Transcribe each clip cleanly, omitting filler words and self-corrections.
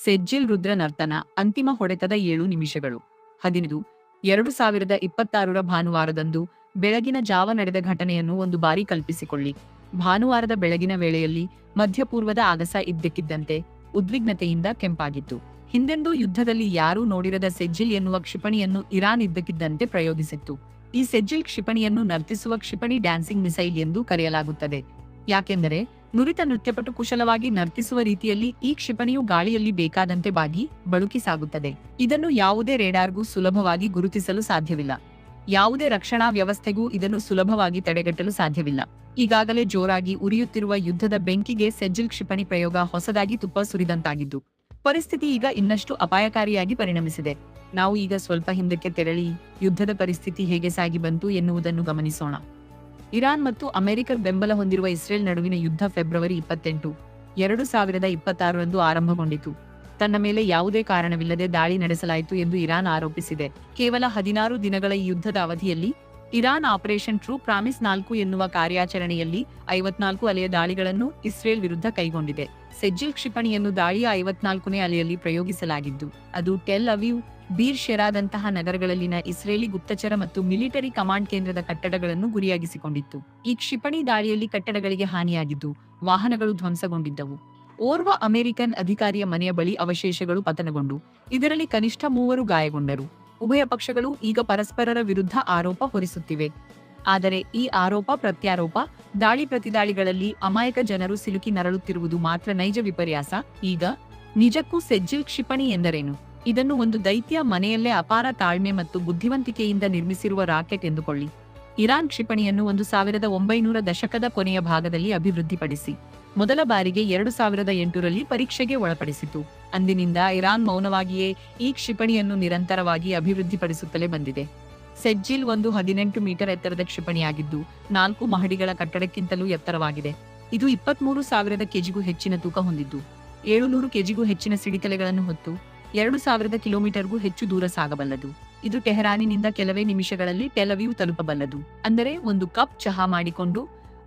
ಸೆಜ್ಜಿಲ್ ರುದ್ರ ನರ್ತನ ಅಂತಿಮ ಹೊಡೆತದ 7 ನಿಮಿಷಗಳು 15/2026 ಭಾನುವಾರದಂದು ಬೆಳಗಿನ ಜಾವ ನಡೆದ ಘಟನೆಯನ್ನು ಒಂದು ಬಾರಿ ಕಲ್ಪಿಸಿಕೊಳ್ಳಿ. ಭಾನುವಾರದ ಬೆಳಗಿನ ವೇಳೆಯಲ್ಲಿ ಮಧ್ಯಪೂರ್ವದ ಆಗಸ ಇದ್ದಕ್ಕಿದ್ದಂತೆ ಉದ್ವಿಗ್ನತೆಯಿಂದ ಕೆಂಪಾಗಿತ್ತು. ಹಿಂದೆಂದೂ ಯುದ್ಧದಲ್ಲಿ ಯಾರೂ ನೋಡಿರದ ಸೆಜ್ಜಿಲ್ ಎನ್ನುವ ಕ್ಷಿಪಣಿಯನ್ನು ಇರಾನ್ ಇದ್ದಕ್ಕಿದ್ದಂತೆ ಪ್ರಯೋಗಿಸಿತ್ತು. ಈ ಸೆಜ್ಜಿಲ್ ಕ್ಷಿಪಣಿಯನ್ನು ನರ್ತಿಸುವ ಕ್ಷಿಪಣಿ ಡ್ಯಾನ್ಸಿಂಗ್ ಮಿಸೈಲ್ ಎಂದು ಕರೆಯಲಾಗುತ್ತದೆ. ಯಾಕೆಂದರೆ ನುರಿತ ನೃತ್ಯಪಟು ಕುಶಲವಾಗಿ ನರ್ತಿಸುವ ರೀತಿಯಲ್ಲಿ ಈ ಕ್ಷಿಪಣಿಯು ಗಾಳಿಯಲ್ಲಿ ಬೇಕಾದಂತೆ ಬಾಗಿ ಬಳುಕಿ ಸಾಗುತ್ತದೆ. ಇದನ್ನು ಯಾವುದೇ ರೇಡಾರ್ಗೂ ಸುಲಭವಾಗಿ ಗುರುತಿಸಲು ಸಾಧ್ಯವಿಲ್ಲ. ಯಾವುದೇ ರಕ್ಷಣಾ ವ್ಯವಸ್ಥೆಗೂ ಇದನ್ನು ಸುಲಭವಾಗಿ ತಡೆಗಟ್ಟಲು ಸಾಧ್ಯವಿಲ್ಲ. ಈಗಾಗಲೇ ಜೋರಾಗಿ ಉರಿಯುತ್ತಿರುವ ಯುದ್ಧದ ಬೆಂಕಿಗೆ ಸೆಜ್ಜಿಲ್ ಕ್ಷಿಪಣಿ ಪ್ರಯೋಗ ಹೊಸದಾಗಿ ತುಪ್ಪ ಸುರಿದಂತಾಗಿದ್ದು, ಪರಿಸ್ಥಿತಿ ಈಗ ಇನ್ನಷ್ಟು ಅಪಾಯಕಾರಿಯಾಗಿ ಪರಿಣಮಿಸಿದೆ. ನಾವು ಈಗ ಸ್ವಲ್ಪ ಹಿಂದಕ್ಕೆ ತೆರಳಿ ಯುದ್ಧದ ಪರಿಸ್ಥಿತಿ ಹೇಗೆ ಸಾಗಿ ಬಂತು ಎನ್ನುವುದನ್ನು ಗಮನಿಸೋಣ. ಇರಾನ್ ಮತ್ತು ಅಮೆರಿಕ ಬೆಂಬಲ ಹೊಂದಿರುವ ಇಸ್ರೇಲ್ ನಡುವಿನ ಯುದ್ಧ ಫೆಬ್ರವರಿ 28, 2026 ಆರಂಭಗೊಂಡಿತು. ತನ್ನ ಮೇಲೆ ಯಾವುದೇ ಕಾರಣವಿಲ್ಲದೆ ದಾಳಿ ನಡೆಸಲಾಯಿತು ಎಂದು ಇರಾನ್ ಆರೋಪಿಸಿದೆ. ಕೇವಲ 16 ದಿನಗಳ ಈ ಯುದ್ಧದ ಅವಧಿಯಲ್ಲಿ ಇರಾನ್ ಆಪರೇಷನ್ ಟ್ರೂ ಪ್ರಾಮಿಸ್ 4 ಎನ್ನುವ ಕಾರ್ಯಾಚರಣೆಯಲ್ಲಿ 54 ಅಲೆಯ ದಾಳಿಗಳನ್ನು ಇಸ್ರೇಲ್ ವಿರುದ್ಧ ಕೈಗೊಂಡಿದೆ. ಸೆಜ್ಜಿಲ್ ಕ್ಷಿಪಣಿಯನ್ನು ದಾಳಿಯ 54ನೇ ಅಲೆಯಲ್ಲಿ ಪ್ರಯೋಗಿಸಲಾಗಿದ್ದು, ಅದು ಟೆಲ್ ಅವೀವ್, ಬೀರ್ ಶೆರಾದಂತಹ ನಗರಗಳಲ್ಲಿನ ಇಸ್ರೇಲಿ ಗುಪ್ತಚರ ಮತ್ತು ಮಿಲಿಟರಿ ಕಮಾಂಡ್ ಕೇಂದ್ರದ ಕಟ್ಟಡಗಳನ್ನು ಗುರಿಯಾಗಿಸಿಕೊಂಡಿತ್ತು. ಈ ಕ್ಷಿಪಣಿ ದಾಳಿಯಲ್ಲಿ ಕಟ್ಟಡಗಳಿಗೆ ಹಾನಿಯಾಗಿದ್ದು, ವಾಹನಗಳು ಧ್ವಂಸಗೊಂಡಿದ್ದವು. ಓರ್ವ ಅಮೆರಿಕನ್ ಅಧಿಕಾರಿಯ ಮನೆಯ ಬಳಿ ಅವಶೇಷಗಳು ಪತನಗೊಂಡು ಇದರಲ್ಲಿ ಕನಿಷ್ಠ 3 ಗಾಯಗೊಂಡರು. ಉಭಯ ಪಕ್ಷಗಳು ಈಗ ಪರಸ್ಪರರ ವಿರುದ್ಧ ಆರೋಪ ಹೊರಿಸುತ್ತಿವೆ. ಆದರೆ ಈ ಆರೋಪ ಪ್ರತ್ಯಾರೋಪ, ದಾಳಿ ಪ್ರತಿದಾಳಿಗಳಲ್ಲಿ ಅಮಾಯಕ ಜನರು ಸಿಲುಕಿ ನರಳುತ್ತಿರುವುದು ಮಾತ್ರ ನೈಜ ವಿಪರ್ಯಾಸ. ಈಗ ನಿಜಕ್ಕೂ ಸೆಜ್ಜಿಲ್ ಕ್ಷಿಪಣಿ ಎಂದರೇನು? ಇದನ್ನು ಒಂದು ದೈತ್ಯ ಮನೆಯಲ್ಲೇ ಅಪಾರ ತಾಳ್ಮೆ ಮತ್ತು ಬುದ್ಧಿವಂತಿಕೆಯಿಂದ ನಿರ್ಮಿಸಿರುವ ರಾಕೆಟ್ ಎಂದುಕೊಳ್ಳಿ. ಇರಾನ್ ಕ್ಷಿಪಣಿಯನ್ನು 1900 ದಶಕದ ಕೊನೆಯ ಭಾಗದಲ್ಲಿ ಅಭಿವೃದ್ಧಿಪಡಿಸಿ ಮೊದಲ ಬಾರಿಗೆ 2008ರಲ್ಲಿ ಪರೀಕ್ಷೆಗೆ ಒಳಪಡಿಸಿತು. ಅಂದಿನಿಂದ ಇರಾನ್ ಮೌನವಾಗಿಯೇ ಈ ಕ್ಷಿಪಣಿಯನ್ನು ನಿರಂತರವಾಗಿ ಅಭಿವೃದ್ಧಿಪಡಿಸುತ್ತಲೇ ಬಂದಿದೆ. ಸೆಜ್ಜಿಲ್ ಒಂದು 18 ಮೀಟರ್ ಎತ್ತರದ ಕ್ಷಿಪಣಿಯಾಗಿದ್ದು, 4 ಮಹಡಿಗಳ ಕಟ್ಟಡಕ್ಕಿಂತಲೂ ಎತ್ತರವಾಗಿದೆ. ಇದು 23,000 ಕೆಜಿಗೂ ಹೆಚ್ಚಿನ ತೂಕ ಹೊಂದಿದ್ದು, 700 ಕೆಜಿಗೂ ಹೆಚ್ಚಿನ ಸಿಡಿತಲೆಗಳನ್ನು ಹೊತ್ತು 2,000 ಕಿಲೋಮೀಟರ್ಗೂ ಹೆಚ್ಚು ದೂರ ಸಾಗಬಲ್ಲದು. ಇದು ಟೆಹರಾನಿನಿಂದ ಕೆಲವೇ ನಿಮಿಷಗಳಲ್ಲಿ ಟೆಲ್ ಅವೀವ್ ತಲುಪಬಲ್ಲದು. ಅಂದರೆ ಒಂದು ಕಪ್ ಚಹಾ ಮಾಡಿಕೊಂಡು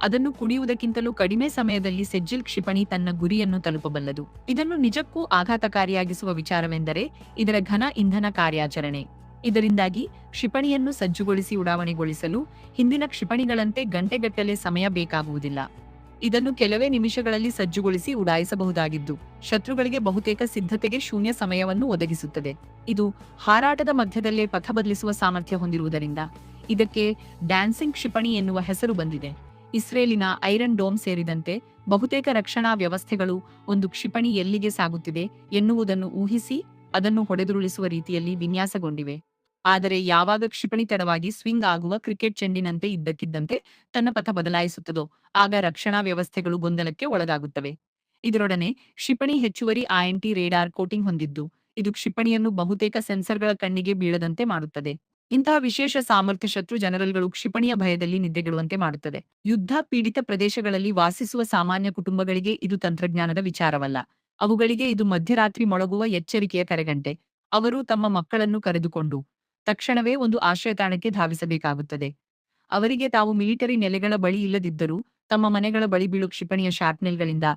ಅದನ್ನು ಕುಡಿಯುವುದಕ್ಕಿಂತಲೂ ಕಡಿಮೆ ಸಮಯದಲ್ಲಿ ಸೆಜ್ಜಿಲ್ ಕ್ಷಿಪಣಿ ತನ್ನ ಗುರಿಯನ್ನು ತಲುಪಬಲ್ಲದು. ಇದನ್ನು ನಿಜಕ್ಕೂ ಆಘಾತಕಾರಿಯಾಗಿಸುವ ವಿಚಾರವೆಂದರೆ ಇದರ ಘನ ಇಂಧನ ಕಾರ್ಯಾಚರಣೆ. ಇದರಿಂದಾಗಿ ಕ್ಷಿಪಣಿಯನ್ನು ಸಜ್ಜುಗೊಳಿಸಿ ಉಡಾವಣೆಗೊಳಿಸಲು ಹಿಂದಿನ ಕ್ಷಿಪಣಿಗಳಂತೆ ಗಂಟೆಗಟ್ಟಲೆ ಸಮಯ ಬೇಕಾಗುವುದಿಲ್ಲ. ಇದನ್ನು ಕೆಲವೇ ನಿಮಿಷಗಳಲ್ಲಿ ಸಜ್ಜುಗೊಳಿಸಿ ಉಡಾಯಿಸಬಹುದಾಗಿದ್ದು, ಶತ್ರುಗಳಿಗೆ ಬಹುತೇಕ ಸಿದ್ಧತೆಗೆ ಶೂನ್ಯ ಸಮಯವನ್ನು ಒದಗಿಸುತ್ತದೆ. ಇದು ಹಾರಾಟದ ಮಧ್ಯದಲ್ಲೇ ಪಥ ಬದಲಿಸುವ ಸಾಮರ್ಥ್ಯ ಹೊಂದಿರುವುದರಿಂದ ಇದಕ್ಕೆ ಡ್ಯಾನ್ಸಿಂಗ್ ಕ್ಷಿಪಣಿ ಎನ್ನುವ ಹೆಸರು ಬಂದಿದೆ. ಇಸ್ರೇಲಿನ ಐರನ್ ಡೋಮ್ ಸೇರಿದಂತೆ ಬಹುತೇಕ ರಕ್ಷಣಾ ವ್ಯವಸ್ಥೆಗಳು ಒಂದು ಕ್ಷಿಪಣಿ ಎಲ್ಲಿಗೆ ಸಾಗುತ್ತಿದೆ ಎನ್ನುವುದನ್ನು ಊಹಿಸಿ ಅದನ್ನು ಹೊಡೆದುರುಳಿಸುವ ರೀತಿಯಲ್ಲಿ ವಿನ್ಯಾಸಗೊಂಡಿವೆ. ಆದರೆ ಯಾವಾಗ ಕ್ಷಿಪಣಿ ತಡವಾಗಿ ಸ್ವಿಂಗ್ ಆಗುವ ಕ್ರಿಕೆಟ್ ಚೆಂಡಿನಂತೆ ಇದ್ದಕ್ಕಿದ್ದಂತೆ ತನ್ನ ಪಥ ಬದಲಾಯಿಸುತ್ತದೋ ಆಗ ರಕ್ಷಣಾ ವ್ಯವಸ್ಥೆಗಳು ಗೊಂದಲಕ್ಕೆ ಒಳಗಾಗುತ್ತವೆ. ಇದರೊಡನೆ ಕ್ಷಿಪಣಿ ಹೆಚ್ಚುವರಿ ಆಂಟಿ ರೇಡಾರ್ ಕೋಟಿಂಗ್ ಹೊಂದಿದ್ದು, ಇದು ಕ್ಷಿಪಣಿಯನ್ನು ಬಹುತೇಕ ಸೆನ್ಸರ್ಗಳ ಕಣ್ಣಿಗೆ ಬೀಳದಂತೆ ಮಾಡುತ್ತದೆ. ಇಂತಹ ವಿಶೇಷ ಸಾಮರ್ಥ್ಯ ಶತ್ರು ಜನರಲ್ಗಳು ಕ್ಷಿಪಣಿಯ ಭಯದಲ್ಲಿ ನಿದ್ದೆಗೆಡುವಂತೆ ಮಾಡುತ್ತದೆ. ಯುದ್ಧ ಪೀಡಿತ ಪ್ರದೇಶಗಳಲ್ಲಿ ವಾಸಿಸುವ ಸಾಮಾನ್ಯ ಕುಟುಂಬಗಳಿಗೆ ಇದು ತಂತ್ರಜ್ಞಾನದ ವಿಚಾರವಲ್ಲ. ಅವುಗಳಿಗೆ ಇದು ಮಧ್ಯರಾತ್ರಿ ಮೊಳಗುವ ಎಚ್ಚರಿಕೆಯ ಕರೆಗಂಟೆ. ಅವರು ತಮ್ಮ ಮಕ್ಕಳನ್ನು ಕರೆದುಕೊಂಡು ತಕ್ಷಣವೇ ಒಂದು ಆಶ್ರಯತಾಣಕ್ಕೆ ಧಾವಿಸಬೇಕಾಗುತ್ತದೆ. ಅವರಿಗೆ ತಾವು ಮಿಲಿಟರಿ ನೆಲೆಗಳ ಬಳಿ ಇಲ್ಲದಿದ್ದರೂ ತಮ್ಮ ಮನೆಗಳ ಬಳಿ ಬೀಳು ಕ್ಷಿಪಣಿಯ ಶಾರ್ಪ್ನೆಲ್ಗಳಿಂದ